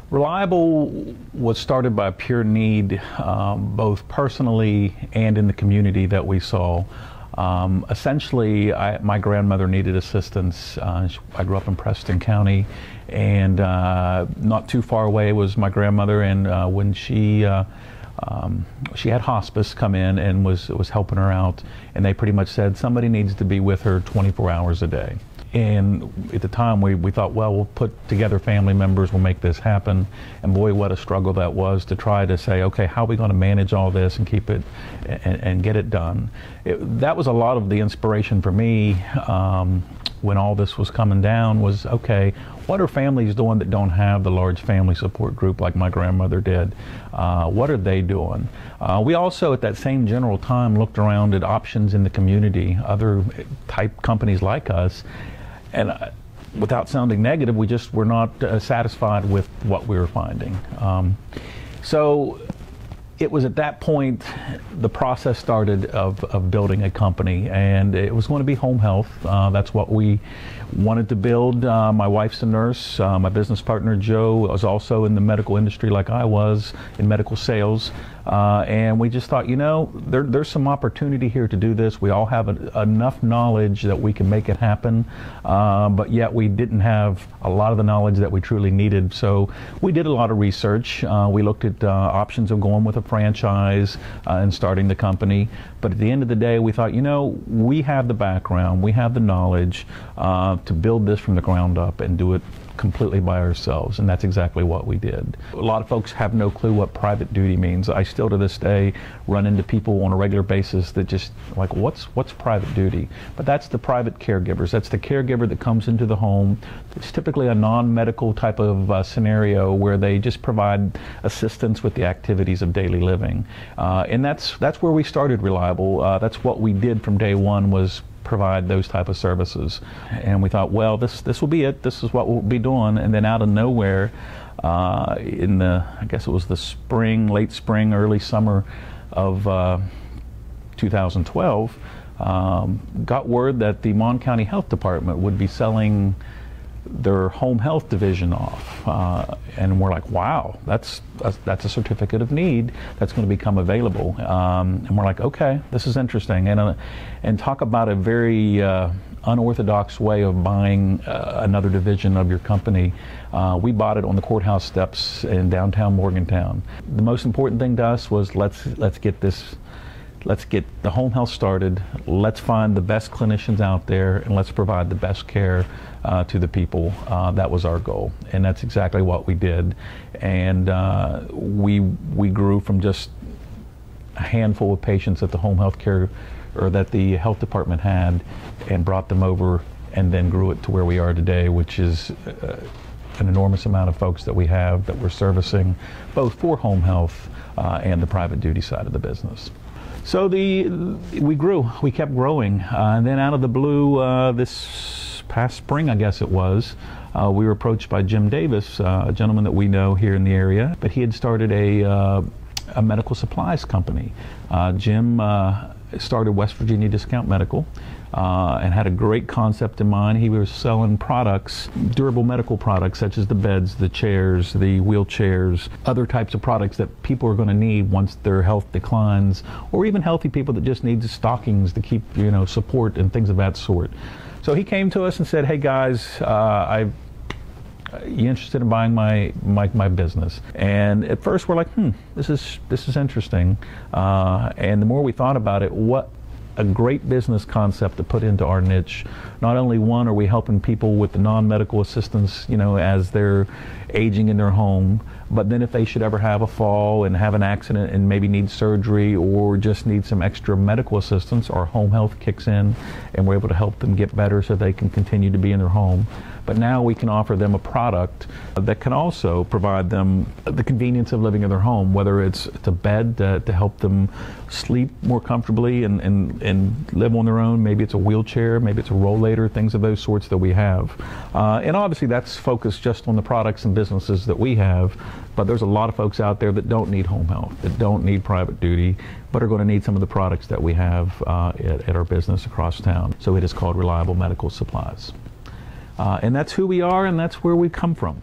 Reliable was started by pure need, both personally and in the community that we saw. Essentially, my grandmother needed assistance. I grew up in Preston County, and not too far away was my grandmother. And when she had hospice come in and was helping her out, and they pretty much said somebody needs to be with her 24 hours a day. And at the time we thought, well, we'll put together family members, we'll make this happen. And boy, what a struggle that was to try to say, okay, how are we going to manage all this and keep it and get it done? That was a lot of the inspiration for me when all this was coming down was, okay, what are families doing that don't have the large family support group like my grandmother did? What are they doing? We also, at that same general time, looked around at options in the community, other type companies like us, and without sounding negative, we just were not satisfied with what we were finding. So it was at that point the process started of building a company, and it was going to be home health. That's what we wanted to build. My wife's a nurse. My business partner Joe was also in the medical industry like I was, in medical sales. And we just thought, you know, there's some opportunity here to do this. We all have enough knowledge that we can make it happen, but yet we didn't have a lot of the knowledge that we truly needed. So we did a lot of research. We looked at options of going with a franchise and starting the company. But at the end of the day, we thought, you know, we have the background, we have the knowledge to build this from the ground up and do it completely by ourselves, and that's exactly what we did. A lot of folks have no clue what private duty means. I still to this day run into people on a regular basis that just like, what's private duty? But that's the private caregivers. That's the caregiver that comes into the home. It's typically a non-medical type of scenario where they just provide assistance with the activities of daily living, and that's where we started Reliable. That's what we did from day one, was provide those type of services. And we thought, well, this will be it. This is what we'll be doing. And then out of nowhere, in the, I guess it was the spring, late spring, early summer of 2012, got word that the Mon County Health Department would be selling their home health division off, and we're like, wow, that's a certificate of need that's going to become available, and we're like, okay, this is interesting. And talk about a very unorthodox way of buying another division of your company. We bought it on the courthouse steps in downtown Morgantown. The most important thing to us was let's get the home health started, let's find the best clinicians out there, and let's provide the best care to the people. That was our goal, and that's exactly what we did. And we grew from just a handful of patients that the home health care, or that the health department had, and brought them over, and then grew it to where we are today, which is an enormous amount of folks that we have that we're servicing, both for home health and the private duty side of the business. So we grew, we kept growing, and then out of the blue, this past spring, I guess it was, we were approached by Jim Davis, a gentleman that we know here in the area, but he had started a medical supplies company. Jim started West Virginia Discount Medical, and had a great concept in mind. He was selling products, durable medical products, such as the beds, the chairs, the wheelchairs, other types of products that people are going to need once their health declines, or even healthy people that just need the stockings to keep, you know, support and things of that sort. So he came to us and said, hey guys, you interested in buying my business? And at first we're like, this is interesting. And the more we thought about it, what a great business concept to put into our niche. Not only one are we helping people with the non-medical assistance, you know, as they're aging in their home, but then if they should ever have a fall and have an accident and maybe need surgery or just need some extra medical assistance, our home health kicks in and we're able to help them get better so they can continue to be in their home. But now we can offer them a product that can also provide them the convenience of living in their home, whether it's a bed to help them sleep more comfortably and live on their own. Maybe it's a wheelchair, maybe it's a rollator, things of those sorts that we have. And obviously that's focused just on the products and businesses that we have, but there's a lot of folks out there that don't need home health, that don't need private duty, but are going to need some of the products that we have at our business across town. So it is called Reliable Medical Supplies. And that's who we are, and that's where we come from.